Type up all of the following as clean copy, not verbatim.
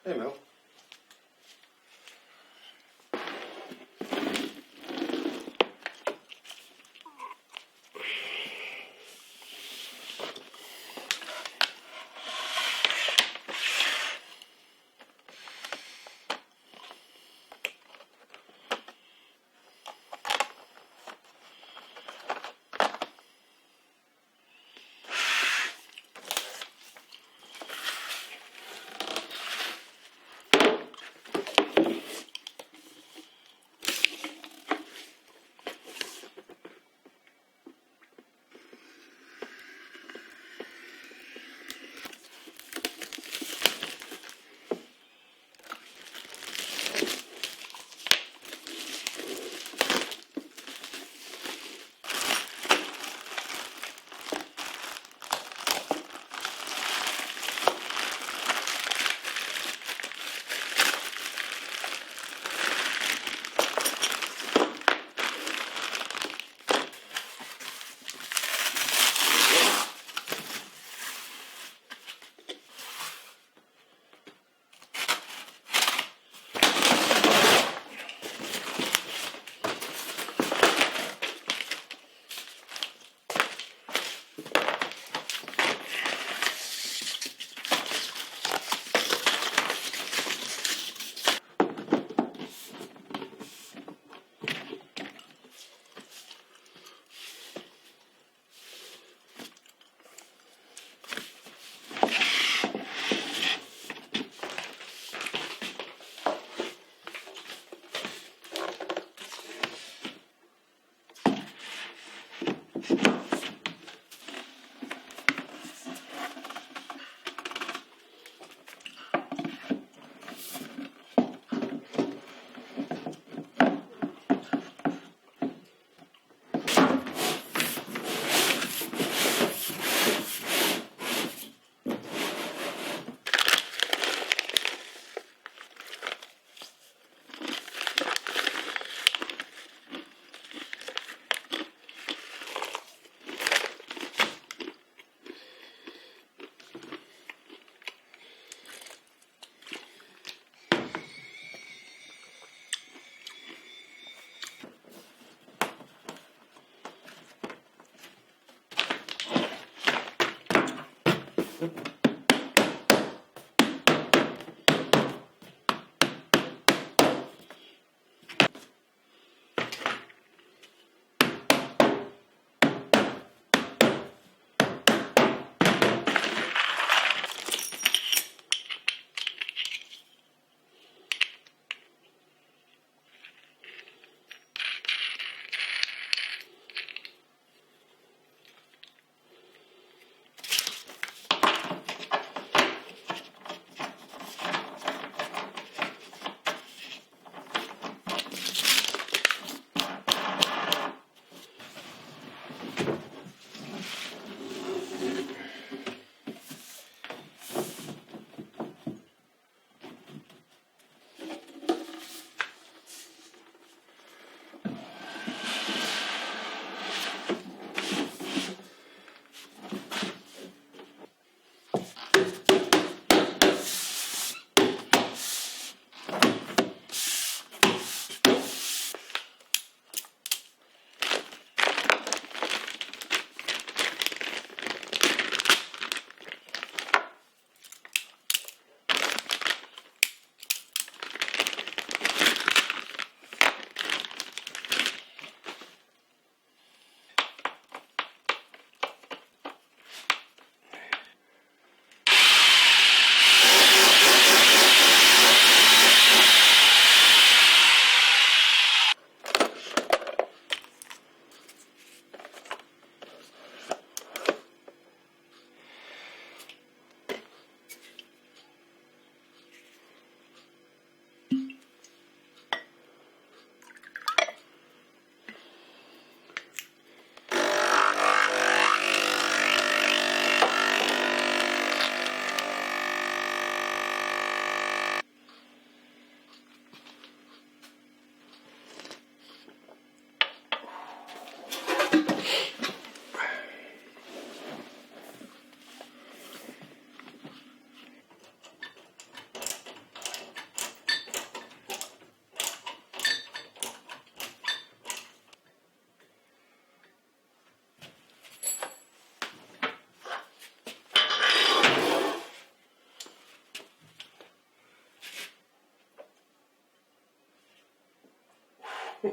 Hey, Mel.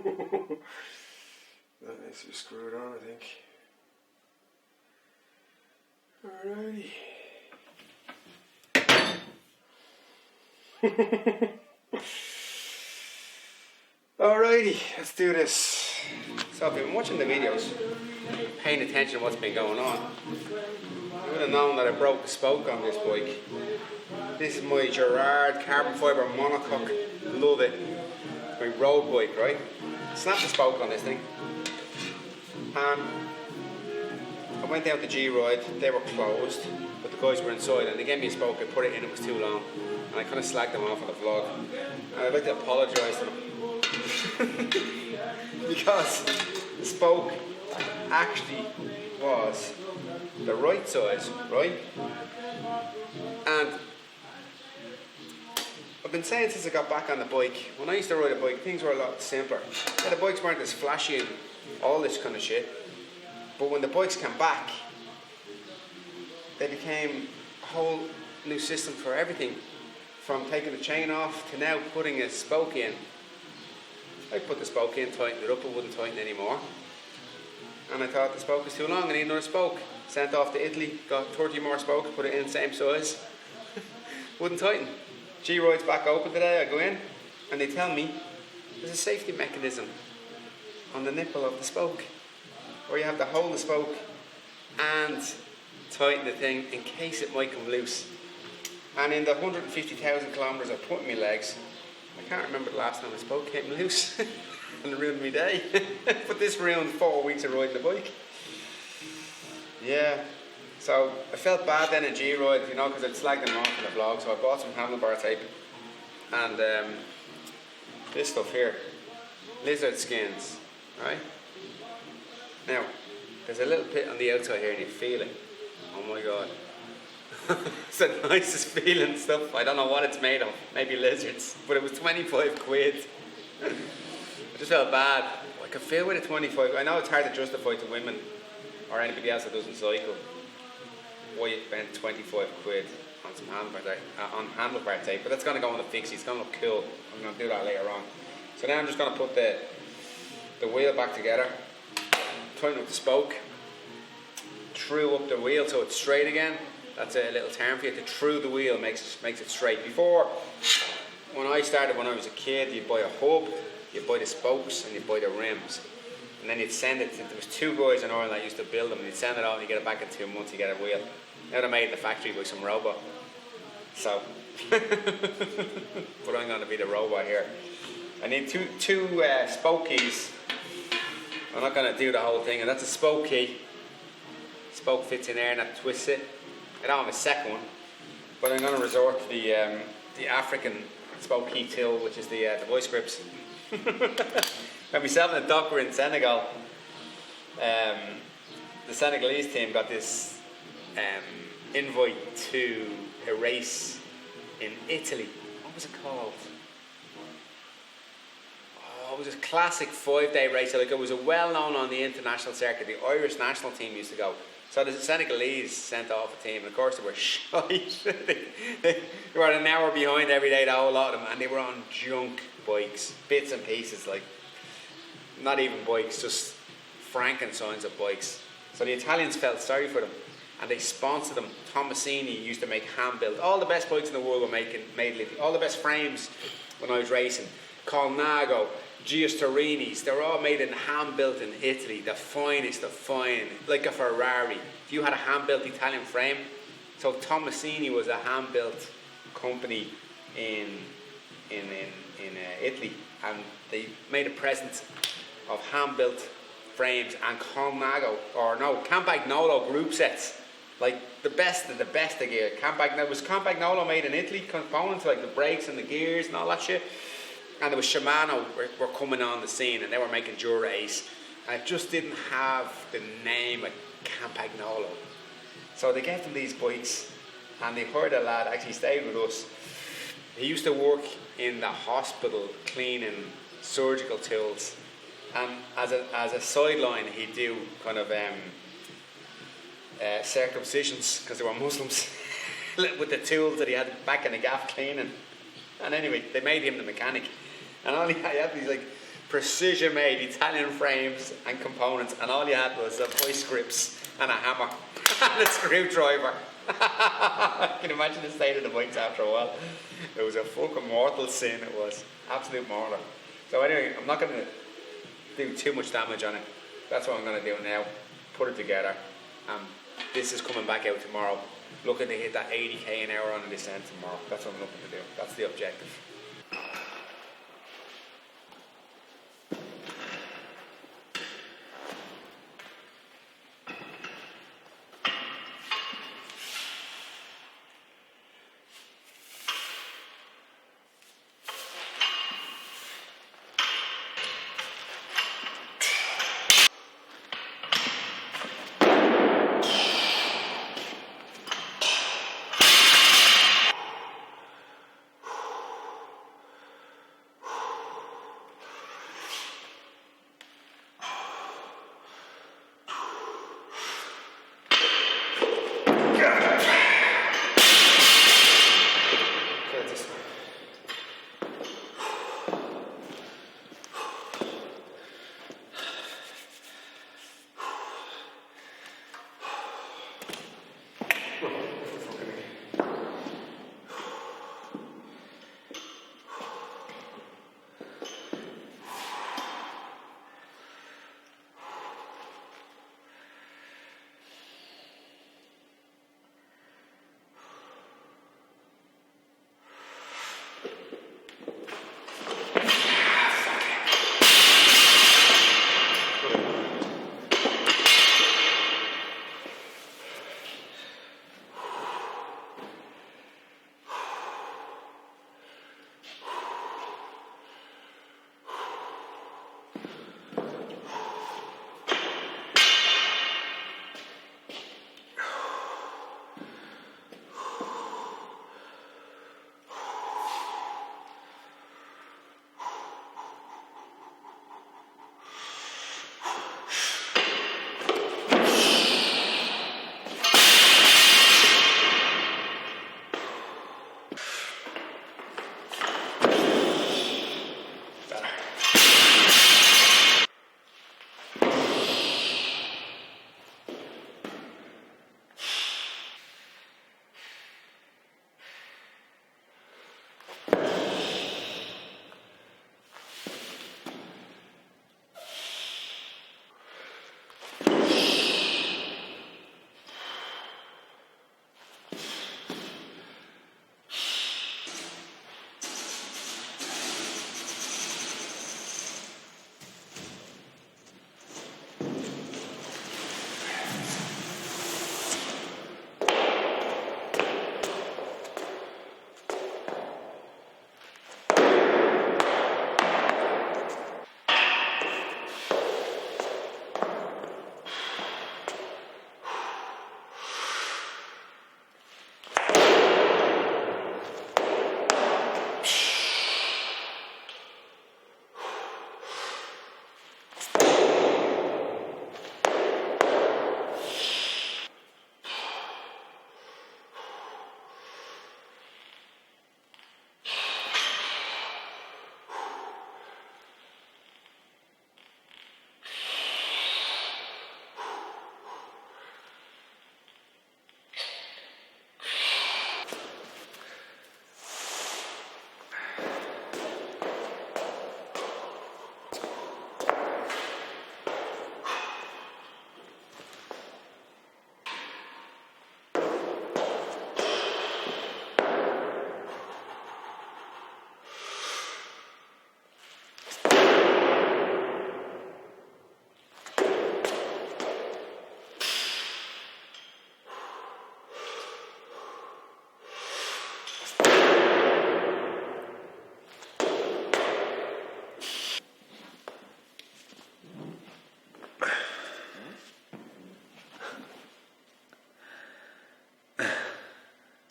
That needs to be screwed on, I think. Alrighty, let's do this. So if you've been watching the videos, paying attention to what's been going on, you would have known that I broke the spoke on this bike. This is my Gerard carbon fibre monocoque. Love it. My road bike, right? Snapped the spoke on this thing. And I went down to G-Ride, they were closed, but the guys were inside and they gave me a spoke, I put it in, it was too long. And I kind of slagged them off on the vlog. And I'd like to apologise to them. Because the spoke actually was the right size, right? And I've been saying since I got back on the bike, when I used to ride a bike, things were a lot simpler. Yeah, the bikes weren't as flashy and all this kind of shit. But when the bikes came back, they became a whole new system for everything. From taking the chain off to now putting a spoke in. I put the spoke in, tightened it up, it wouldn't tighten anymore. And I thought the spoke was too long, I need another spoke. Sent off to Italy, got 30 more spokes, put it in, same size. Wouldn't tighten. G-Ride's back open today, I go in, and they tell me there's a safety mechanism on the nipple of the spoke, where you have to hold the spoke and tighten the thing in case it might come loose. And in the 150,000 kilometres I've put in my legs, I can't remember the last time the spoke came loose and it ruined my day. But this ruined 4 weeks of riding the bike. Yeah, so I felt bad then in G-Ride, you know, because I'd slagged them off in the vlog, so I bought some handlebar tape and this stuff here, lizard skins, right? Now, there's a little bit on the outside here and you feel it. Oh my god. It's the nicest feeling stuff. I don't know what it's made of, maybe lizards, but it was 25 quid. I just felt bad. I could feel with a 25. I know it's hard to justify to women or anybody else that doesn't cycle why you spent 25 quid on some handlebar tape, but that's going to go on the fixie. It's going to look cool. I'm going to do that later on. So now I'm just going to put the wheel back together, tighten up the spoke, true up the wheel so it's straight again. That's a little term for you. To true the wheel makes it straight. Before, when I started when I was a kid, you'd buy a hub, you'd buy the spokes and you'd buy the rims. And then you'd send it, there was 2 guys in Ireland that used to build them, and you'd send it out and you get it back in 2 months, you get a wheel. Now they're made in the factory by some robot. So, but I'm going to be the robot here. I need two spoke keys. I'm not going to do the whole thing, and that's a spoke key. Spoke fits in there and that twists it. I don't have a second one, but I'm going to resort to the African spoke key tool, which is the voice grips. When myself and the doc were in Senegal, the Senegalese team got this invite to a race in Italy. What was it called? Oh, it was a classic 5-day race. Like, it was a well-known on the international circuit. The Irish national team used to go. So the Senegalese sent off a team, and of course they were shite. They were an hour behind every day, the whole lot of them, and they were on junk bikes, bits and pieces, like not even bikes, just Frankensteins of bikes. So the Italians felt sorry for them, and they sponsored them. Tomasini used to make hand-built. All the best bikes in the world were made all the best frames when I was racing. Colnago, Giostorinis, they were all made in hand-built in Italy, the finest of fine, like a Ferrari. If you had a hand-built Italian frame, so Tomasini was a hand-built company in Italy, and they made a present of hand-built frames and Campagnolo group sets, like the best of the best of gear. Campagnolo made in Italy, components like the brakes and the gears and all that shit. And there was Shimano were coming on the scene, and they were making Dura Ace, and it just didn't have the name of Campagnolo. So they gave them these bikes, and they hired a lad, actually stayed with us. He used to work in the hospital cleaning surgical tools, and as a sideline he'd do kind of circumcisions, because they were Muslims, with the tools that he had back in the gaff cleaning. And anyway, they made him the mechanic. And all he had these like precision made Italian frames and components, and all you had was voice grips and a hammer and a screwdriver. I can imagine the state of the bikes after a while. It was a fucking mortal sin, it was. Absolute mortar. So anyway, I'm not going to do too much damage on it. That's what I'm going to do now. Put it together. This is coming back out tomorrow. Looking to hit that 80k an hour on the descent tomorrow. That's what I'm looking to do. That's the objective.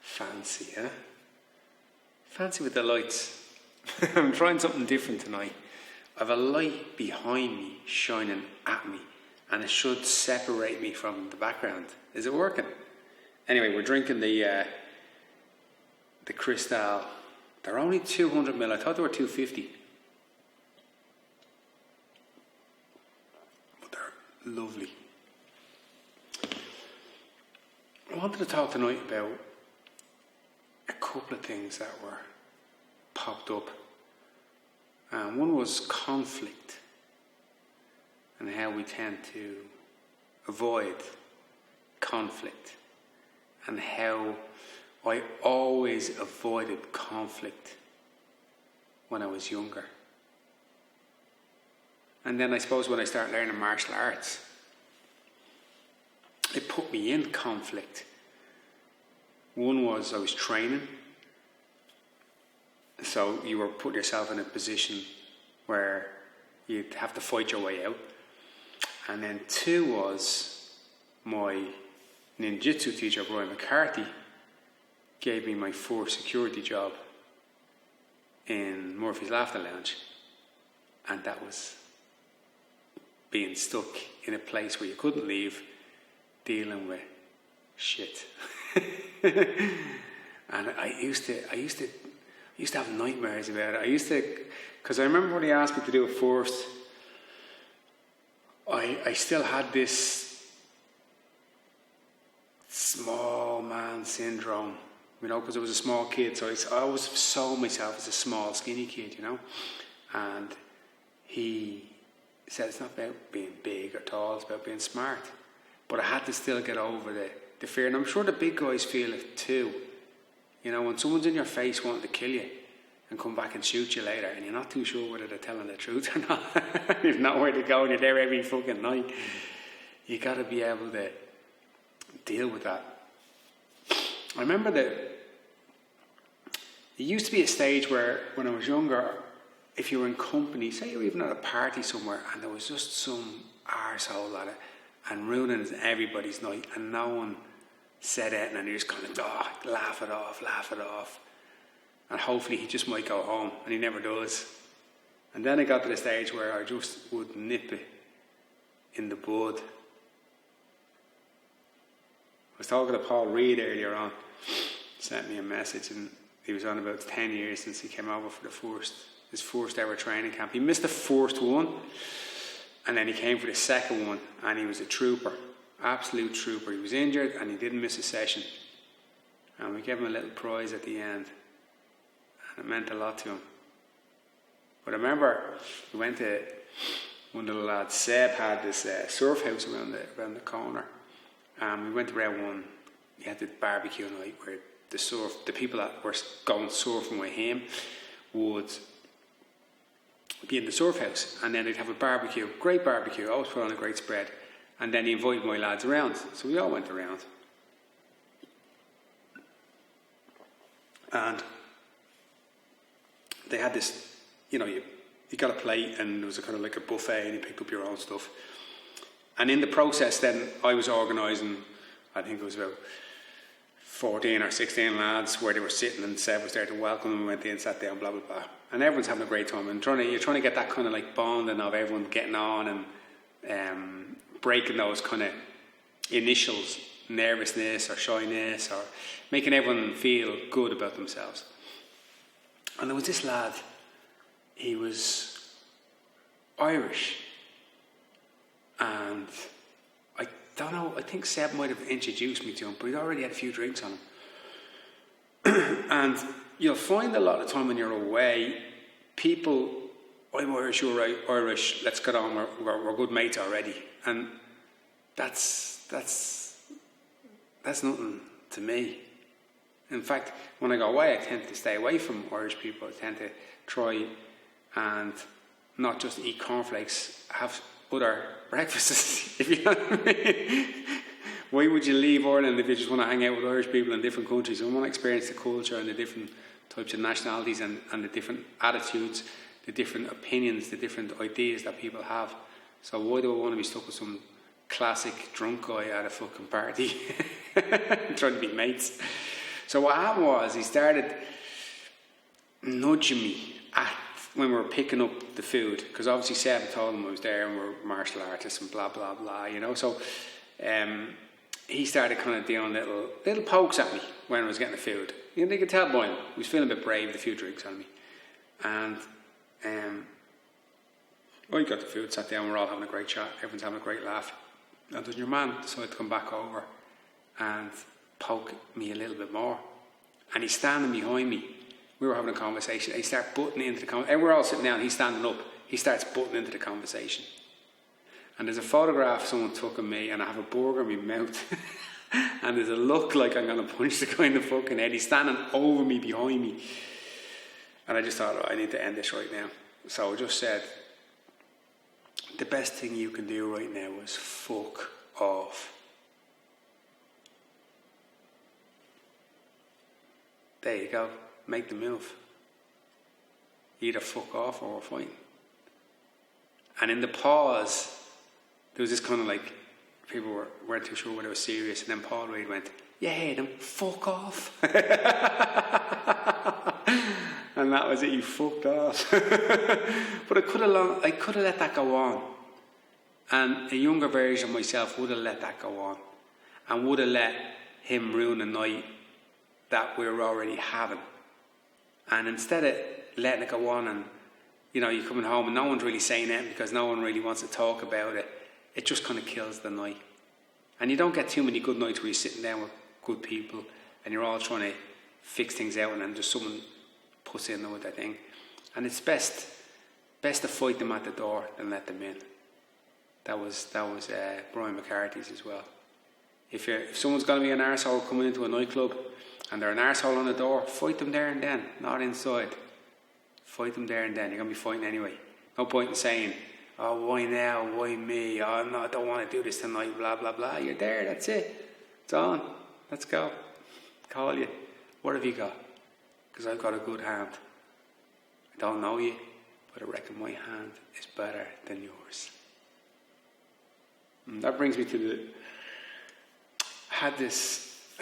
Fancy, huh? Fancy with the lights. I'm trying something different tonight. I have a light behind me shining at me, and it should separate me from the background. Is it working? Anyway, we're drinking the Cristal. They're only 200ml. I thought they were 250. lovely. I wanted to talk tonight about a couple of things that were popped up. One was conflict and how we tend to avoid conflict, and how I always avoided conflict when I was younger. And then I suppose when I started learning martial arts, it put me in conflict. One was I was training, so you were putting yourself in a position where you'd have to fight your way out. And then two was my ninjutsu teacher, Brian McCarthy, gave me my first security job in Murphy's Laughter Lounge. And that was being stuck in a place where you couldn't leave, dealing with shit. And I used to have nightmares about it. Because I remember when he asked me to do it first, I still had this small man syndrome, because I was a small kid, so I always saw myself as a small, skinny kid, and he said it's not about being big or tall, it's about being smart. But I had to still get over the fear, and I'm sure the big guys feel it too. When someone's in your face wanting to kill you and come back and shoot you later, and you're not too sure whether they're telling the truth or not. You've nowhere to go and you're there every fucking night. You got to be able to deal with that. I remember that there used to be a stage where, when I was younger, if you were in company, say you were even at a party somewhere, and there was just some arsehole at it and ruining everybody's night, and no one said it, and you just kind of laugh it off, and hopefully he just might go home, and he never does. And then I got to the stage where I just would nip it in the bud. I was talking to Paul Reed earlier on, sent me a message, and he was on about 10 years since he came over for his first ever training camp. He missed the first one, and then he came for the second one, and he was a trooper, absolute trooper. He was injured and he didn't miss a session, and we gave him a little prize at the end, and it meant a lot to him. But I remember we went to one of the lads, Seb had this surf house around the corner, and we went around one. He had the barbecue night where the people that were going surfing with him would be in the surf house, and then they'd have a barbecue, great barbecue, always put on a great spread, and then he invited my lads around, so we all went around. And they had this, you got a plate, and there was a kind of like a buffet, and you picked up your own stuff. And in the process then, I was organising, I think it was about 14 or 16 lads where they were sitting, and Seb was there to welcome them, went in, sat down, blah, blah, blah. And everyone's having a great time, and you're trying to get that kind of like bonding of everyone getting on and breaking those kind of initials, nervousness or shyness, or making everyone feel good about themselves. And there was this lad, he was Irish, and I don't know, I think Seb might have introduced me to him, but he'd already had a few drinks on him. And you'll find a lot of time when you're away, people, I'm Irish, you're Irish, let's get on, we're good mates already. And that's nothing to me. In fact, when I go away, I tend to stay away from Irish people. I tend to try and not just eat cornflakes, have other breakfasts, if you know what I mean. Why would you leave Ireland if you just want to hang out with Irish people in different countries? I want to experience the culture and the different types of nationalities and the different attitudes, the different opinions, the different ideas that people have. So why do I want to be stuck with some classic drunk guy at a fucking party trying to be mates? So what happened was, he started nudging me when we were picking up the food, because obviously Seb told him I was there and we're martial artists and blah blah blah, So he started kind of doing little pokes at me when I was getting the food. You could tell by him, he was feeling a bit brave with a few drinks on me. And I got the food, sat down, we're all having a great chat, everyone's having a great laugh. And then your man decided to come back over and poke me a little bit more. And he's standing behind me. We were having a conversation. He started butting into the conversation. We're all sitting down, he's standing up. He starts butting into the conversation. And there's a photograph someone took of me, and I have a burger in my mouth. And there's a look like I'm going to punch the guy in the fucking head. He's standing over me, behind me. And I just thought, I need to end this right now. So I just said, the best thing you can do right now is fuck off. There you go. Make the move. Either fuck off or we're fighting. And in the pause, there was this kind of like, people weren't too sure whether it was serious, and then Paul Reid went, "You hate him, fuck off." And that was it, you fucked off. But I could have let that go on. And a younger version of myself would have let that go on. And would have let him ruin a night that we were already having. And instead of letting it go on and, you know, you're coming home and no one's really saying anything because no one really wants to talk about it, it just kind of kills the night. And you don't get too many good nights where you're sitting down with good people and you're all trying to fix things out and then just someone puts in with that thing. And it's best to fight them at the door than let them in. That was Brian McCarthy's as well. If someone's going to be an arsehole coming into a nightclub and they're an arsehole on the door, fight them there and then, not inside. Fight them there and then. You're going to be fighting anyway. No point in saying, "Oh, why now? Why me? Oh, no, I don't want to do this tonight, blah, blah, blah." You're there, that's it. It's on. Let's go. Call you. What have you got? Because I've got a good hand. I don't know you, but I reckon my hand is better than yours. And that brings me to I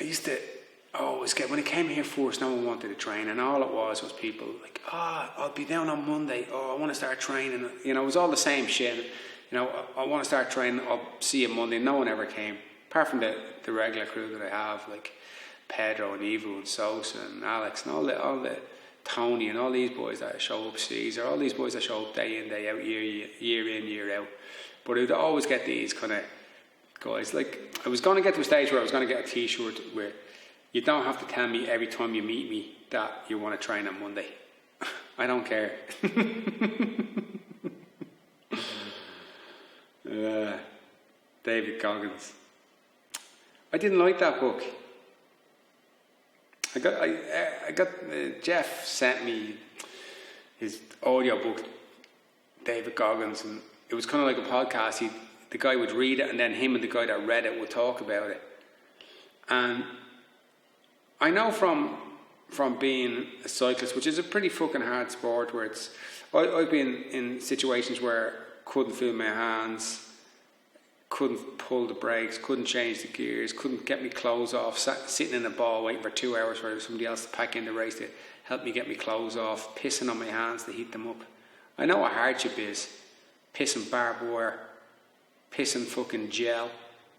used to always get, when I came here first, no one wanted to train, and all it was people like, "I'll be down on Monday, I want to start training." You know, it was all the same shit. You know, I want to start training, I'll see you Monday. No one ever came, apart from the regular crew that I have, like Pedro and Evo and Sosa and Alex and all the Tony and all these boys that show up, Caesar, all these boys that show up day in, day out, year in, year out. But I'd always get these kind of guys. Like, I was going to get to a stage where I was going to get a t-shirt where you don't have to tell me every time you meet me that you want to train on Monday. I don't care. David Goggins. I didn't like that book. I got Jeff sent me his audio book, David Goggins, and it was kind of like a podcast. The guy would read it, and then him and the guy that read it would talk about it. And I know from being a cyclist, which is a pretty fucking hard sport, where I've been in situations where couldn't feel my hands, couldn't pull the brakes, couldn't change the gears, couldn't get my clothes off, sitting in a ball waiting for 2 hours for somebody else to pack in the race to help me get my clothes off, pissing on my hands to heat them up. I know what hardship is. Pissing barbed wire, pissing fucking gel.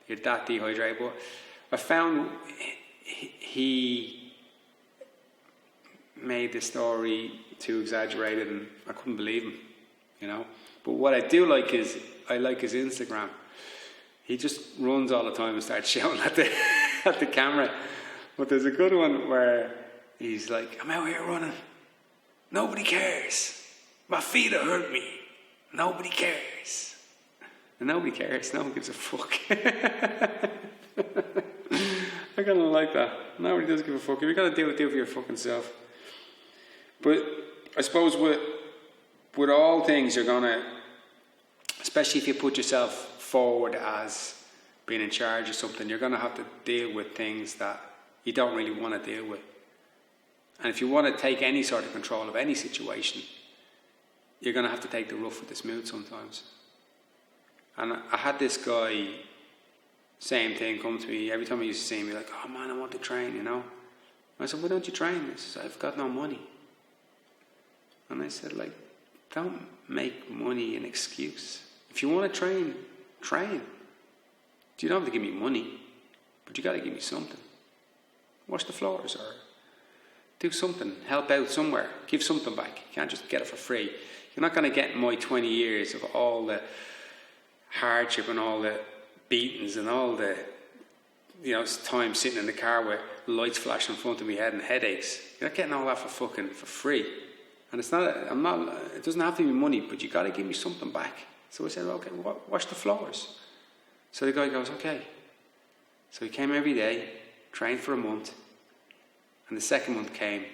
You're that dehydrated. But I found he made the story too exaggerated, and I couldn't believe him, you know. But what I do like is, I like his Instagram. He just runs all the time and starts shouting at the camera. But there's a good one where he's like, "I'm out here running. Nobody cares. My feet have hurt me. Nobody cares." And nobody cares. No one gives a fuck. I kind of like that. Nobody does give a fuck. If you're going to do it, do it for your fucking self. But I suppose with all things, you're going to, especially if you put yourself forward as being in charge of something, you're going to have to deal with things that you don't really want to deal with. And if you want to take any sort of control of any situation, you're going to have to take the rough with the smooth sometimes. And I had this guy, same thing, come to me every time he used to see me, like, "Oh man, I want to train, you know." And I said, "Why don't you train?" He says, "I've got no money." And I said, like, don't make money an excuse. If you want to train, train. You don't have to give me money, but you got to give me something. Wash the floors or do something, help out somewhere, give something back. You can't just get it for free. You You're not going to get my 20 years of all the hardship and all the beatings and all the, time sitting in the car with lights flashing in front of me head and headaches. You're not getting all that for free. And it doesn't have to be money, but you got to give me something back. So I said, okay, wash the floors. So the guy goes, okay. So he came every day, trained for a month, and the second month came.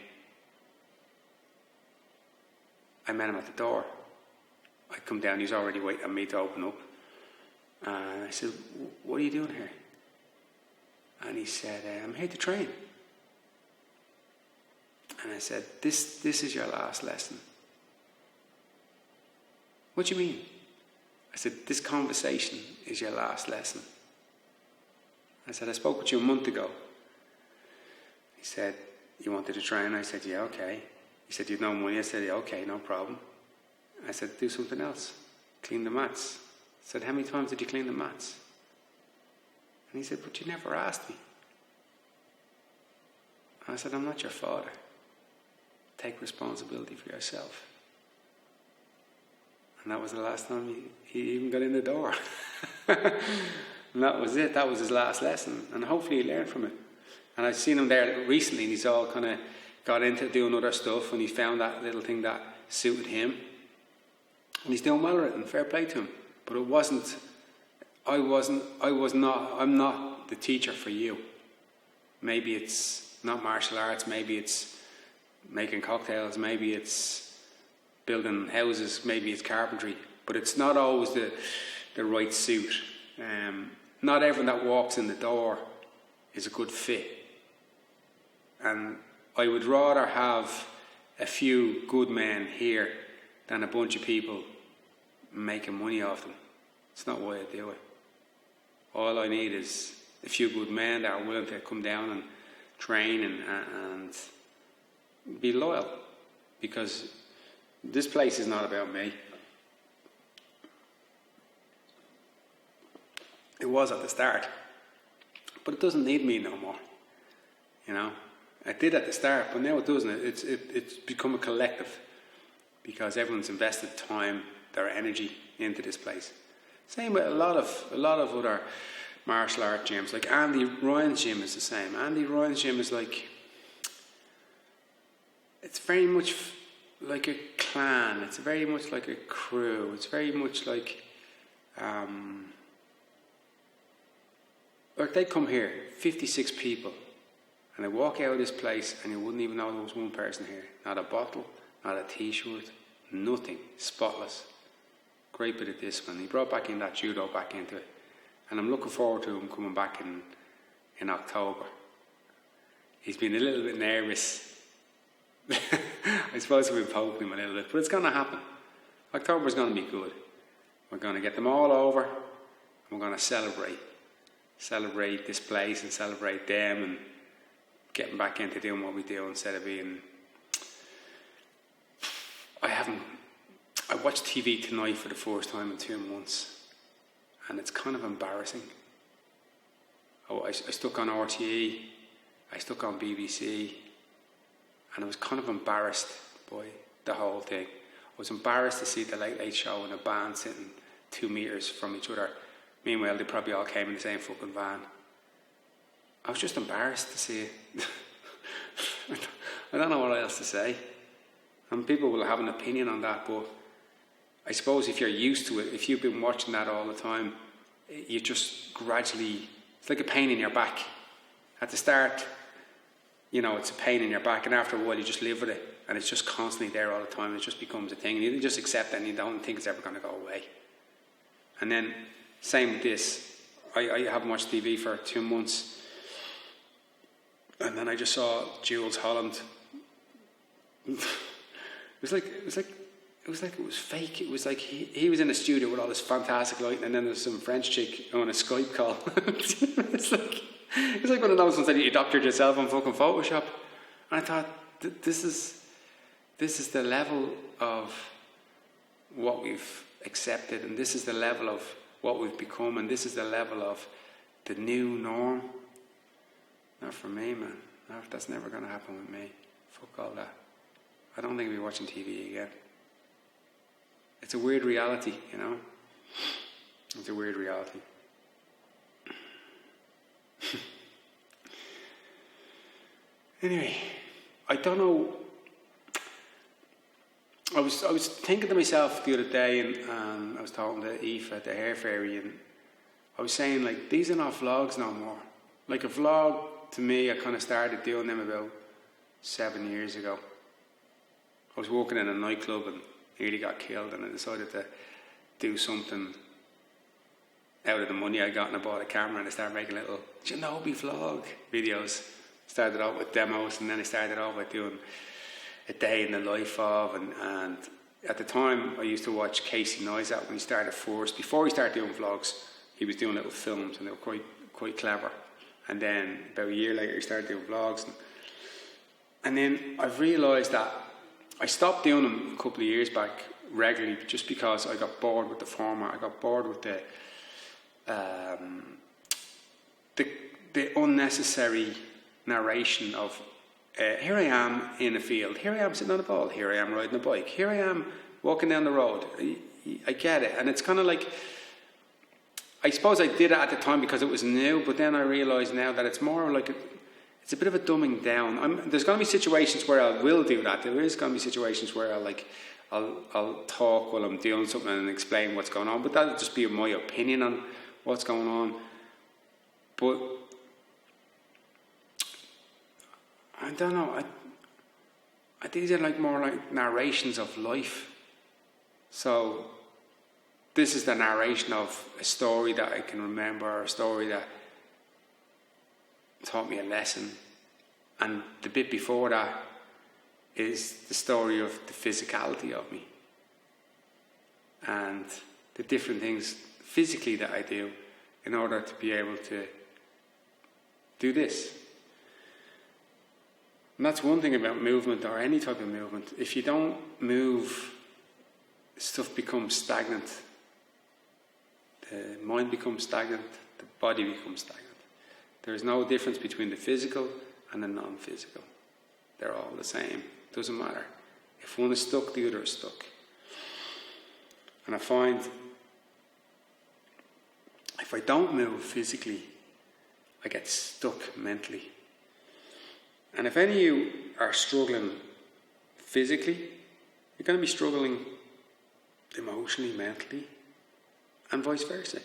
I met him at the door. I come down, he's already waiting on me to open up. And I said, what are you doing here? And he said, I'm here to train. And I said, this is your last lesson. What do you mean? I said, this conversation is your last lesson. I said, I spoke with you a month ago. He said, you wanted to train? I said, yeah, okay. He said, you'd no money? I said, yeah, okay, no problem. I said, do something else. Clean the mats. I said, how many times did you clean the mats? And he said, but you never asked me. I said, I'm not your father. Take responsibility for yourself. And that was the last time he even got in the door. And that was it. That was his last lesson. And hopefully he learned from it. And I've seen him there recently, and he's all kind of got into doing other stuff, and he found that little thing that suited him. And he's doing well with it, and fair play to him. But I'm not the teacher for you. Maybe it's not martial arts, maybe it's making cocktails, maybe it's building houses, maybe it's carpentry, but it's not always the right suit. Not everyone that walks in the door is a good fit. And I would rather have a few good men here than a bunch of people making money off them. It's not why I do it. All I need is a few good men that are willing to come down and train and be loyal. Because this place is not about me. It was at the start. But it doesn't need me no more. It did at the start, but now it doesn't. It's become a collective. Because everyone's invested time, their energy into this place. Same with a lot of other martial art gyms. Like Andy Ryan's gym is the same. Andy Ryan's gym is like, it's very much like a clan. It's very much like a crew. It's very much like they come here, 56 people, and they walk out of this place and you wouldn't even know there was one person here. Not a bottle, not a t-shirt, nothing, spotless. Great bit of discipline. He brought back in that judo back into it. And I'm looking forward to him coming back in October. He's been a little bit nervous. I suppose we've poked him a little bit, but it's going to happen. October's going to be good. We're going to get them all over, and we're going to celebrate this place and celebrate them and getting back into doing what we do instead of being... I watched TV tonight for the first time in 2 months, and it's kind of embarrassing. I stuck on RTE, I stuck on BBC, and I was kind of embarrassed by the whole thing. I was embarrassed to see the Late Late Show and a band sitting 2 meters from each other. Meanwhile, they probably all came in the same fucking van. I was just embarrassed to see it. I don't know what else to say. And people will have an opinion on that, but I suppose if you're used to it, if you've been watching that all the time, you just gradually, it's like a pain in your back. At the start, it's a pain in your back, and after a while you just live with it, and it's just constantly there all the time. It just becomes a thing. You just accept it, and you don't think it's ever going to go away. And then, same with this. I haven't watched TV for 2 months, and then I just saw Jules Holland. It was like it was fake. It was like he was in the studio with all this fantastic lighting, and then there's some French chick on a Skype call. it's like one of those ones that you doctored yourself on fucking Photoshop. And I thought, this is the level of what we've accepted, and this is the level of what we've become, and this is the level of the new norm. Not for me, man. No, that's never going to happen with me. Fuck all that. I don't think I'll be watching TV again. It's a weird reality, you know. It's a weird reality. Anyway, I don't know. I was thinking to myself the other day, and I was talking to Aoife, the hair fairy, and I was saying, like, these are not vlogs no more. Like, a vlog, to me, I kind of started doing them about 7 years ago. I was working in a nightclub and nearly got killed, and I decided to do something out of the money I got, and I bought a camera and I started making little Shinobi vlog videos. Started out with demos, and then I started out with doing a day in the life of, and at the time I used to watch Casey Neistat when he started first. Before he started doing vlogs, he was doing little films, and they were quite clever. And then about a year later he started doing vlogs, and then I've realised that I stopped doing them a couple of years back regularly, just because I got bored with the format. I got bored with the unnecessary narration of here I am in a field, here I am sitting on a ball, here I am riding a bike, here I am walking down the road. I get it, and it's kind of like, I suppose I did it at the time because it was new, but then I realise now that it's more like it's a bit of a dumbing down. There's going to be situations where I will do that. There is going to be situations where I'll talk while I'm doing something and explain what's going on, but that'll just be my opinion on what's going on. But I don't know. These are like more like narrations of life. So this is the narration of a story that I can remember, or a story that taught me a lesson. And the bit before that is the story of the physicality of me and the different things physically that I do in order to be able to do this. And that's one thing about movement, or any type of movement. If you don't move, stuff becomes stagnant. The mind becomes stagnant, the body becomes stagnant. There is no difference between the physical and the non-physical. They're all the same. It doesn't matter. If one is stuck, the other is stuck. And I find if I don't move physically, I get stuck mentally. And if any of you are struggling physically, you're going to be struggling emotionally, mentally, and vice versa.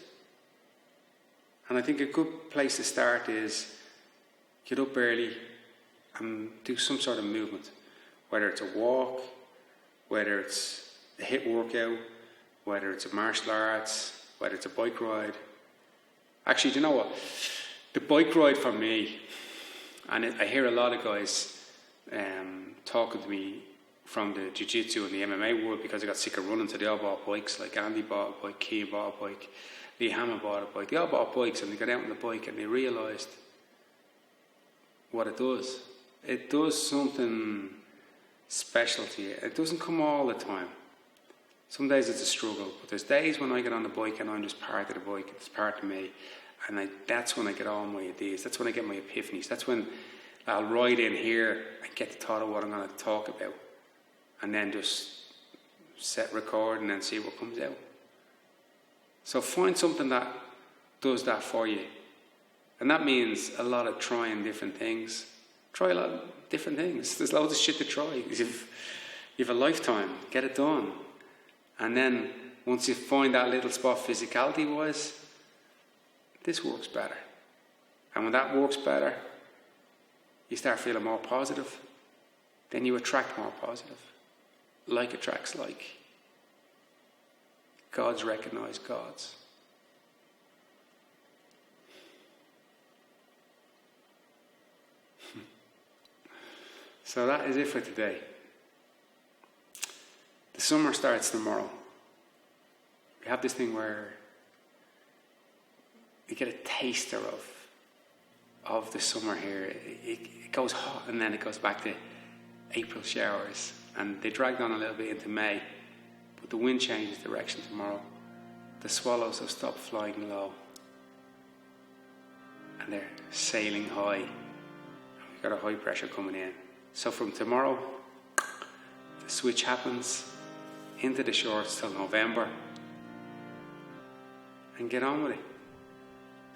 And I think a good place to start is get up early and do some sort of movement, whether it's a walk, whether it's a HIIT workout, whether it's a martial arts, whether it's a bike ride. Actually, do you know what? The bike ride for me, and I hear a lot of guys talking to me from the jiu-jitsu and the MMA world because they got sick of running, so they all bought bikes. Like Andy bought a bike, Keane bought a bike, Lee Hammer bought a bike. They all bought bikes, and they got out on the bike and they realised what it does. It does something special to you. It doesn't come all the time. Some days it's a struggle, but there's days when I get on the bike and I'm just part of the bike, it's part of me. And that's when I get all my ideas. That's when I get my epiphanies. That's when I'll ride in here and get the thought of what I'm going to talk about. And then just set record and then see what comes out. So find something that does that for you. And that means a lot of trying different things. Try a lot of different things. There's loads of shit to try. You have a lifetime. Get it done. And then once you find that little spot physicality-wise, this works better. And when that works better, you start feeling more positive. Then you attract more positive. Like attracts like. Gods recognize gods. So that is it for today. The summer starts tomorrow. We have this thing where you get a taster of the summer here. It goes hot and then it goes back to April showers, and they dragged on a little bit into May, but the wind changes direction tomorrow. The swallows have stopped flying low and they're sailing high. We've got a high pressure coming in. So from tomorrow, the switch happens. into the shorts till November, and get on with it.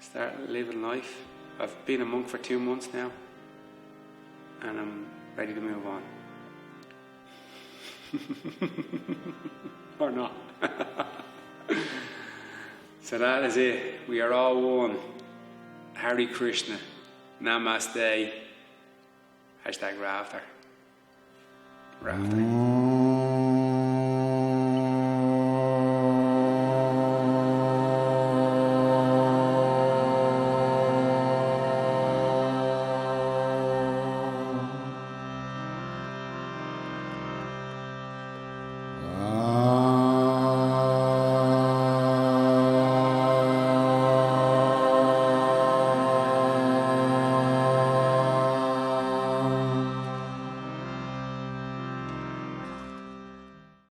Start living life. I've been a monk for 2 months now, and I'm ready to move on. Or not. So that is it. We are all one. Hare Krishna. Namaste. #Rafter. Rafter.